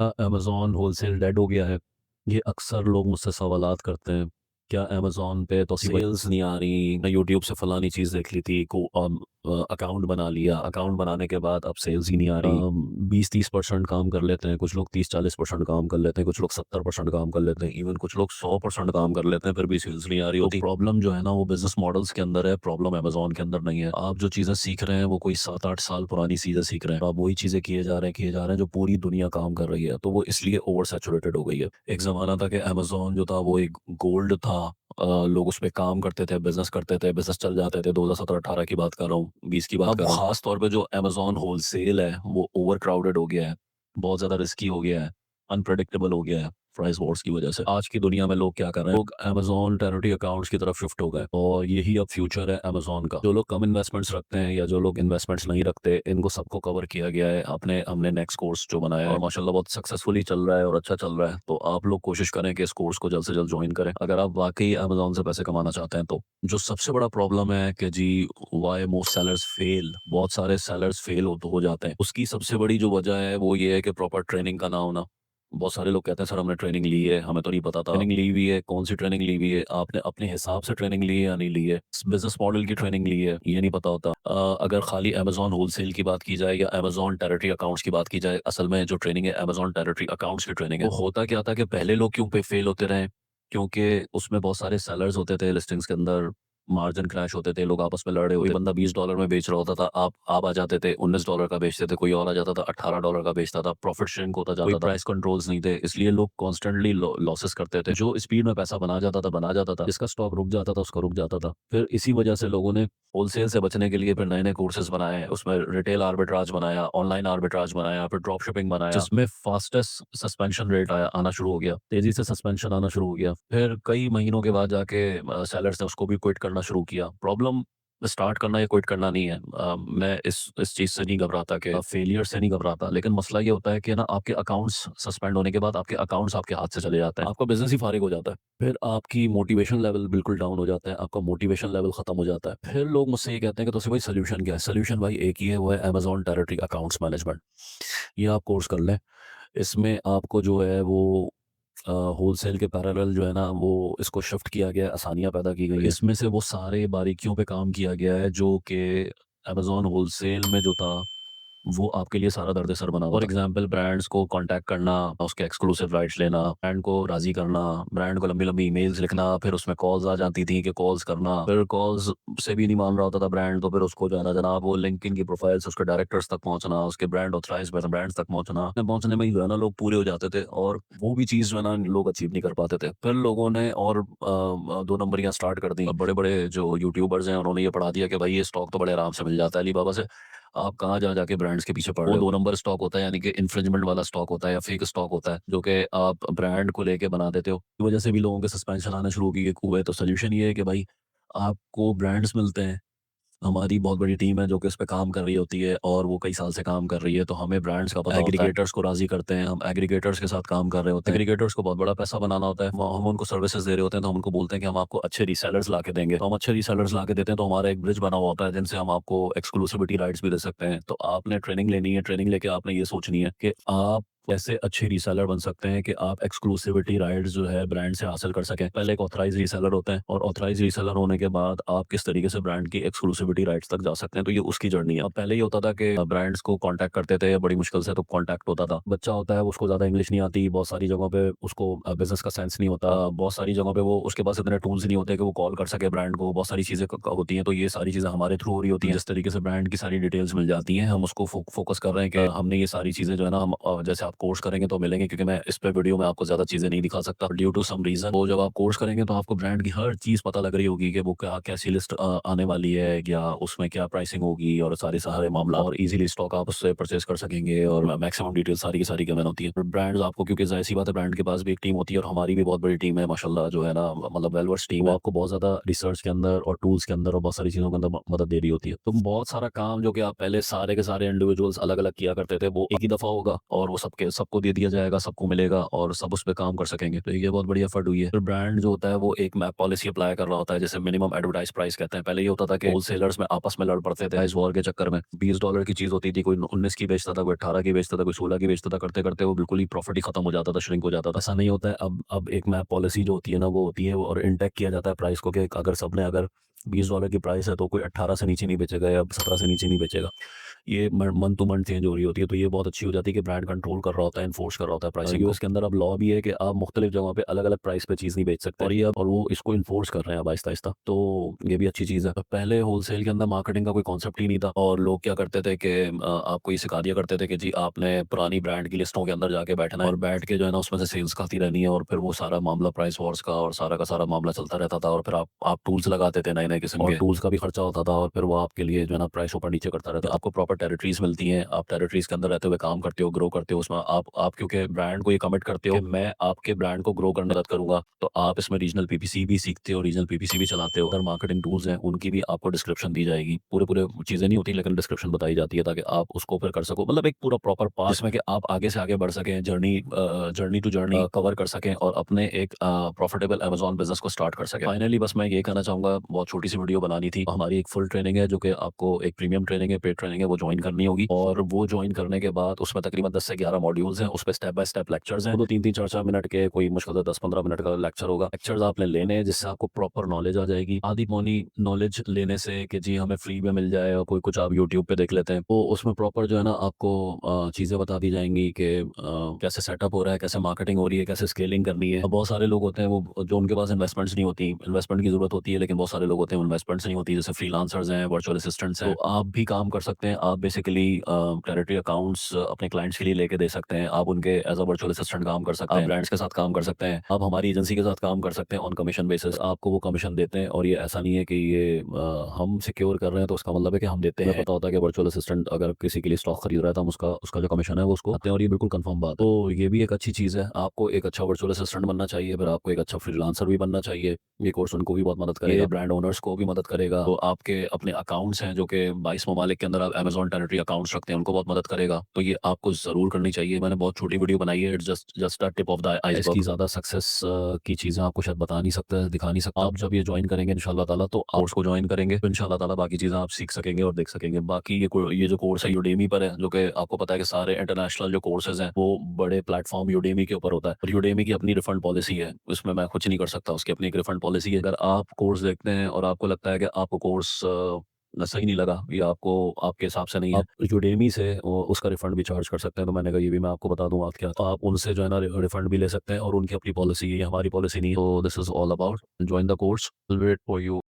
Amazon wholesale dead हो गया है? ये अक्सर लोग मुझसे सवालात करते हैं। क्या अमेज़न पे तो जी भाई। सेल्स नहीं आ रही? मैं यूट्यूब से फलानी चीज़ देख ली थी, अकाउंट बना लिया, अकाउंट बनाने के बाद अब सेल्स ही नहीं आ रही। 20-30% काम कर लेते हैं, कुछ लोग 30-40% काम कर लेते हैं, कुछ लोग 70% काम कर लेते हैं, इवन कुछ लोग 100% काम कर लेते हैं, फिर भी सेल्स नहीं आ रही होती। प्रॉब्लम जो है ना वो बिज़नेस मॉडल्स के अंदर है, प्रॉब्लम अमेज़न के अंदर नहीं है। आप जो चीज़ें सीख रहे हैं वो कोई 7-8 साल पुरानी चीज़ें सीख रहे हैं। आप वही चीज़ें किए जा रहे हैं जो पूरी दुनिया काम कर रही है, तो वो इसलिए ओवर सैचुरेटेड हो गई है। एक ज़माना था कि अमेज़न जो था वो एक गोल्ड था। लोग उस पे काम करते थे, बिज़नेस चल जाते थे। 2017-18 की बात कर रहा हूँ, 20 की बात कर रहा हूँ। ख़ास तौर पे जो अमेज़न होलसेल है, वो ओवर क्राउडेड हो गया है, बहुत ज़्यादा रिस्की हो गया है, अनप्रेडिक्टेबल हो गया है, प्राइस वॉर्स की वजह से। आज की दुनिया में लोग क्या कर रहे हैं, लोग अमेज़न टेरिटरी अकाउंट्स की तरफ शिफ्ट हो गए और यही अब फ्यूचर है अमेज़न का। जो लोग कम इन्वेस्टमेंट्स रखते हैं या जो लोग इन्वेस्टमेंट्स नहीं रखते, इनको सबको कवर किया गया है। हमने नेक्स्ट कोर्स जो बनाया है और माशाल्लाह बहुत सक्सेसफुली चल रहा है और अच्छा चल रहा है। तो आप लोग कोशिश करें कि इस कोर्स को जल्द से जल्द जॉइन करें, अगर आप वाक़ई अमेज़न से पैसे कमाना चाहते हैं तो। जो सबसे बड़ा प्रॉब्लम है कि जी व्हाई मोस्ट सेलर्स फेल, बहुत सारे सेलर्स फेल हो जाते हैं। उसकी सबसे बड़ी जो वजह है वो ये है कि प्रॉपर ट्रेनिंग का ना होना। बहुत सारे लोग कहते हैं सर हमने ट्रेनिंग ली है, हमें तो नहीं पता था। ट्रेनिंग ली हुई है, कौन-सी ट्रेनिंग ली हुई है, आपने अपने हिसाब से ट्रेनिंग ली है या नहीं ली है, बिज़नेस मॉडल की ट्रेनिंग ली है, ये नहीं पता होता। अगर खाली अमेज़न होलसेल की बात की जाए या अमेज़न टेरिटरी अकाउंट्स की बात की जाए, असल में जो ट्रेनिंग है अमेज़न टेरिटरी अकाउंट्स की ट्रेनिंग है। वो होता क्या था कि पहले लोग क्यों पे फेल होते रहे? क्योंकि उसमें बहुत सारे सेलर्स होते थे लिस्टिंग्स के अंदर, मार्जिन क्रैश होते थे, लोग आपस में लड़ रहे होते, कोई बंदा $20 में बेच रहा होता था, आप आ जाते थे, $19 का बेचते थे, कोई और आ जाता था, $18 का बेचता था, प्रॉफिट शेयरिंग होता जाता था, कोई प्राइस कंट्रोल्स नहीं थे, इसलिए लोग कॉन्स्टेंटली लॉसेस करते थे। जो स्पीड में पैसा बना जाता था, जिसका स्टॉक रुक जाता था, उसका रुक जाता था। फिर इसी वजह से लोगों ने होलसेल से बचने के लिए फिर नए-नए कोर्सेज़ बनाए, उसमें रिटेल आर्बिट्राज बनाया, ऑनलाइन आर्बिट्राज बनाया, फिर ड्रॉप शिपिंग बनाया, जिसमें फास्टेस्ट सस्पेंशन रेट आना शुरू हो गया, तेज़ी से सस्पेंशन आना शुरू हो गया। फिर कई महीनों के बाद जाके सेलर्स ने उसको भी क्विट करना शुरू किया। प्रॉब्लम स्टार्ट करना या क्विट करना नहीं है। मैं इस चीज़ से नहीं घबराता कि फेलियर से नहीं घबराता, लेकिन मसला ये होता है कि ना आपके अकाउंट्स सस्पेंड होने के बाद आपके अकाउंट्स आपके हाथ से चले जाते हैं। आपका बिज़नेस ही फारिग हो जाता है। फिर आपकी मोटिवेशन लेवल बिल्कुल डाउन हो जाता है, आपका मोटिवेशन लेवल खत्म हो जाता है। फिर लोग मुझसे ये कहते हैं कि तो भाई सॉल्यूशन क्या है? सॉल्यूशन भाई एक ही है, वो है अमेज़न टेरिटरी अकाउंट्स मैनेजमेंट। ये आप कोर्स कर लें। इसमें आपको जो है वो होलसेल के पैरेलल जो है ना वो इसको शिफ्ट किया गया है, आसानियाँ पैदा की गई हैं। इसमें से वो सारे बारीकियों पे काम किया गया है जो कि अमेज़न होलसेल में जो था वो आपके लिए सारा दर्द-ए-सर बना हुआ था। फॉर एग्ज़ाम्पल ब्रांड्स को कॉन्टैक्ट करना, उसके एक्सक्लूसिव राइट्स लेना, ब्रांड को राज़ी करना, ब्रांड को लंबी-लंबी ईमेल्स लिखना, फिर उसमें कॉल्स आ जाती थी कि कॉल्स करना, फिर कॉल्स से भी नहीं मान रहा होता था ब्रांड, तो फिर उसको जो है ना जनाब वो लिंक्डइन की प्रोफाइल से उसके डायरेक्टर्स तक पहुँचना, उसके ब्रांड ऑथराइज़्ड ब्रांड्स तक पहुँचना, पहुँचने में ही जो है ना लोग पूरे हो जाते थे और वो भी चीज़ जो है ना लोग अचीव नहीं कर पाते थे। फिर लोगों ने और 2 नंबरियाँ स्टार्ट कर दी। बड़े-बड़े जो यूट्यूबर्स हैं उन्होंने ये पढ़ा दिया कि भाई ये स्टॉक तो बड़े आराम से मिल जाता है अलीबाबा से। आप कहाँ जा जाके ब्रांड्स के पीछे पड़ रहे हो। 2 नंबर स्टॉक होता है यानी कि इन्फ्रिंजमेंट वाला स्टॉक होता है या फेक स्टॉक होता है, जो कि आप ब्रांड को लेके बना देते हो। की वजह से भी लोगों के सस्पेंशन आना शुरू हुए। तो सॉल्यूशन ये है कि भाई आपको ब्रांड्स मिलते हैं, हमारी बहुत बड़ी टीम है जो कि इस पे काम कर रही होती है और वो कई साल से काम कर रही है, तो हमें ब्रांड्स का पता होता है। एग्रीगेटर्स को राज़ी करते हैं, हम एग्रीगेटर्स के साथ काम कर रहे होते हैं। एग्रीगेटर्स को बहुत बड़ा पैसा बनाना होता है, वो हम उनको सर्विसेज़ दे रहे होते हैं, तो हम उनको बोलते हैं कि हम आपको अच्छे रीसेलर्स ला के देंगे। तो हम अच्छे रीसेलर्स ला के देते हैं, तो हमारा एक ब्रिज बना हुआ होता है, जिनसे हम आपको एक्सक्लूसिविटी राइट्स भी दे सकते हैं। तो आपने ट्रेनिंग लेनी है, ट्रेनिंग लेके आपने ये सोचनी है कि आप कैसे अच्छे रीसेलर बन सकते हैं कि आप एक्सक्लूसिविटी राइट्स जो है ब्रांड से हासिल कर सकें। पहले एक ऑथराइज़्ड रीसेलर होते हैं और ऑथराइज़्ड रीसेलर होने के बाद आप किस तरीके से ब्रांड की एक्सक्लूसिविटी राइट्स तक जा सकते हैं, तो ये उसकी जर्नी है। अब पहले ये होता था कि ब्रांड्स को कॉन्टैक्ट करते थे, बड़ी मुश्किल से तो कॉन्टैक्ट होता था। बच्चा होता है, उसको ज़्यादा इंग्लिश नहीं आती, बहुत सारी जगहों पे उसको बिज़नेस का सेंस नहीं होता, बहुत सारी जगहों पे वो उसके पास इतने टूल्स नहीं होते कि वो कॉल कर सके ब्रांड को, बहुत सारी चीज़ें क होती हैं, तो ये सारी चीज़ें हमारे थ्रू हो रही होती हैं। जिस तरीके से ब्रांड की सारी डिटेल्स मिल जाती हैं, हम उसको फ़ोकस कर रहे हैं कि हमने ये सारी चीज़ें जो है ना हम जैसे आप कोर्स करेंगे तो मिलेंगे, क्योंकि मैं इस पे वीडियो में आपको ज़्यादा चीज़ें नहीं दिखा सकता ड्यू टू सम रीज़न। वो जब आप कोर्स करेंगे तो आपको ब्रांड की हर चीज़ पता लग रही होगी कि वो क्या कैसी लिस्ट आने वाली है या उसमें क्या प्राइसिंग होगी और सारे मामला, और इज़िली स्टॉक आप उससे परचेज़ कर सकेंगे और मैक्सिमम डिटेल सारी की सारी गिवन होती है। ब्रांड्स आपको, क्योंकि ज़ाहिर-सी बात है ब्रांड के पास भी एक टीम होती है और हमारी भी बहुत बड़ी टीम है माशाल्लाह जो है ना, मतलब वेल वर्स्ड टीम है। वो आपको बहुत ज़्यादा रिसर्च के अंदर और टूल्स के अंदर और बहुत सारी चीज़ों के अंदर मदद दे रही होती है। तो बहुत सारा काम जो कि आप पहले सारे के सारे इंडिविजुअल्स अलग-अलग किया करते थे, वो एक ही दफ़ा होगा और वो सब सबके सबको दे दिया जाएगा, सबको मिलेगा और सब उस पे काम कर सकेंगे। तो ये बहुत बड़ी एफर्ट हुई है। फिर ब्रांड जो होता है वो एक मैप पॉलिसी अप्लाई कर रहा होता है, जैसे मिनिमम एडवर्टाइज़ प्राइस कहते हैं। पहले ये होता था कि होलसेलर्स में आपस में लड़ पड़ते थे प्राइस वॉर के चक्कर में। $20 की चीज़ होती थी, कोई 19 की बेचता था, कोई 18 की बेचता था, कोई 16 की बेचता था। करते-करते वो बिल्कुल ही प्रॉफिट ही खत्म हो जाता था, श्रिंक हो जाता था। ऐसा नहीं होता है। अब एक मैप पॉलिसी जो होती है ना, वो होती है और इंडेक्स किया जाता है प्राइस को, कि अगर सबने अगर $20 की प्राइस है तो कोई 18 से नीचे नहीं बेचेगा या 17 से नीचे नहीं बेचेगा। ये मंथ टू मंथ चेंज हो रही होती है, तो ये बहुत अच्छी हो जाती है कि ब्रांड कंट्रोल कर रहा होता है, एनफोर्स कर रहा होता है प्राइसिंग को। इसके अंदर अब लॉ भी है कि आप मुख्तलिफ जगहों पे अलग-अलग प्राइस पे चीज़ नहीं बेच सकते, और ये अब और वो इसको एनफोर्स कर रहे हैं अब आहिस्ता-आहिस्ता, तो ये भी अच्छी चीज़ है। पहले होलसेल के अंदर मार्केटिंग का कोई कॉन्सेप्ट ही नहीं था और लोग क्या करते थे कि आपको ये सिखा दिया करते थे कि जी आपने पुरानी ब्रांड की लिस्टों के अंदर जाके बैठना है और बैठ के जो है ना उसमें से सेल्स खाती रहनी है, और फिर वो सारा मामला प्राइस वॉर्स का और सारा का सारा मामला चलता रहता था, और फिर आप टूल्स लगाते थे नए-नए किस्म के, और टूल्स का भी खर्चा होता था, और फिर वो आपके लिए जो है ना प्राइस ऊपर नीचे करता रहता है। आपको प्रॉपर टेरिटरीज़ मिलती हैं, आप टेरिटरीज़ के अंदर रहते हुए काम करते हो, ग्रो करते हो, उसमें आप क्योंकि ब्रांड को ये कमिट करते हो कि मैं आपके ब्रांड को ग्रो करने में मदद करूँगा, तो आप इसमें रीजनल पीपीसी भी सीखते हो, रीजनल पीपीसी भी चलाते हो। अदर मार्केटिंग टूल्स हैं, उनकी भी आपको डिस्क्रिप्शन दी जाएगी। पूरे-पूरे चीज़ें नहीं होती, लेकिन डिस्क्रिप्शन बताई जाती है ताकि आप उसको फिर कर सको। मतलब एक पूरा प्रॉपर पाथ जिसमें कि आप आगे से आगे बढ़ सकें, जर्नी टू जर्नी कवर कर सकें और अपने एक प्रॉफिटेबल अमेज़न बिज़नेस को स्टार्ट कर सकें। फाइनली बस मैं ये कहना चाहूँगा, बहुत छोटी-सी वीडियो बनानी थी। हमारी एक फुल ट्रेनिंग है जो कि आपको एक प्रीमियम ट्रेनिंग है, पेड ट्रेनिंग है, वो जॉइन करनी होगी, और वो जॉइन करने के बाद उसमें तकरीबन 10 से 11 मॉड्यूल्स हैं। उसपे स्टेप बाय स्टेप लेक्चर्स हैं। वो 3-3 4-4 मिनट के, कोई मुश्किल से 10-15 मिनट का लेक्चर होगा। लेक्चर्स आपने लेने हैं जिससे आपको प्रॉपर नॉलेज आ जाएगी। आधी-पौनी नॉलेज लेने से कि जी हमें फ्री में मिल जाए और कोई कुछ आप यूट्यूब पे देख लेते हैं, तो उसमें प्रॉपर जो है ना आपको चीज़ें बता दी जाएँगी कि कैसे सेटअप हो रहा है, कैसे मार्केटिंग हो रही है, कैसे स्केलिंग करनी है। अब बहुत सारे लोग होते हैं वो जो उनके पास इन्वेस्टमेंट्स नहीं होती, इन्वेस्टमेंट की ज़रूरत होती है, लेकिन बहुत सारे लोग होते हैं इन्वेस्टमेंट्स नहीं होती, जैसे फ्रीलांसर्स हैं, वर्चुअल असिस्टेंट्स हैं, तो आप भी काम कर सकते हैं। आप बेसिकली टेरिटरी अकाउंट्स अपने क्लाइंट्स के लिए लेके दे सकते हैं। आप उनके एज़ अ वर्चुअल असिस्टेंट काम कर सकते हैं, आप ब्रांड्स के साथ काम कर सकते हैं, आप हमारी एजेंसी के साथ काम कर सकते हैं ऑन कमीशन बेसिस। आपको वो कमीशन देते हैं, और ये ऐसा नहीं है कि ये हम सिक्योर कर रहे हैं तो उसका मतलब है कि हम देते हैं। हमें पता होता है कि वर्चुअल असिस्टेंट अगर किसी के लिए स्टॉक खरीद रहा है तो हम उसका उसका जो कमीशन है वो उसको आते हैं, और ये बिल्कुल कंफर्म बात है। तो ये भी एक अच्छी चीज़ है। आपको एक अच्छा वर्चुअल असिस्टेंट बनना चाहिए, फिर आपको एक अच्छा फ्रीलांसर भी बनना चाहिए। ये कोर्स उनको भी बहुत मदद करेगा, ब्रांड ओनर्स को भी मदद करेगा। तो आपके अपने अकाउंट्स हैं जो कि 22 ममालिक के अंदर आप अमेज़न टेरिटरी अकाउंट्स रखते हैं, उनको बहुत मदद करेगा। तो ये आपको ज़रूर करनी चाहिए। मैंने बहुत छोटी वीडियो बनाई है, it's just a tip of the iceberg. इसकी ज़्यादा सक्सेस की चीज़ें आपको शायद बता नहीं सकता, दिखा नहीं सकता। आप जब ये जॉइन करेंगे इंशाल्लाह ताला, तो कोर्स को जॉइन करेंगे तो इंशाल्लाह ताला बाकी चीज़ें आप सीख सकेंगे और देख सकेंगे। बाकी ये जो कोर्स है यूडेमी पर है, जो कि आपको पता है कि सारे इंटरनेशनल जो कोर्सेज़ हैं, वो बड़े प्लेटफ़ॉर्म यूडेमी के ऊपर होता है, और यूडेमी की अपनी रिफंड पॉलिसी है। उसमें मैं कुछ नहीं कर सकता, उसकी अपनी एक रिफंड पॉलिसी है। अगर आप कोर्स देखते हैं और आपको लगता है कि आपको कोर्स सही नहीं लगा या आपको आपके हिसाब से नहीं है, आप यूडेमी से उसका रिफंड भी चार्ज कर सकते हैं। तो मैंने कहा ये भी मैं आपको बता दूँ, क्या तो आप उनसे जो है ना रिफंड भी ले सकते हैं, और उनकी अपनी पॉलिसी है, ये हमारी पॉलिसी नहीं है। तो this is all about join the course, will wait for you.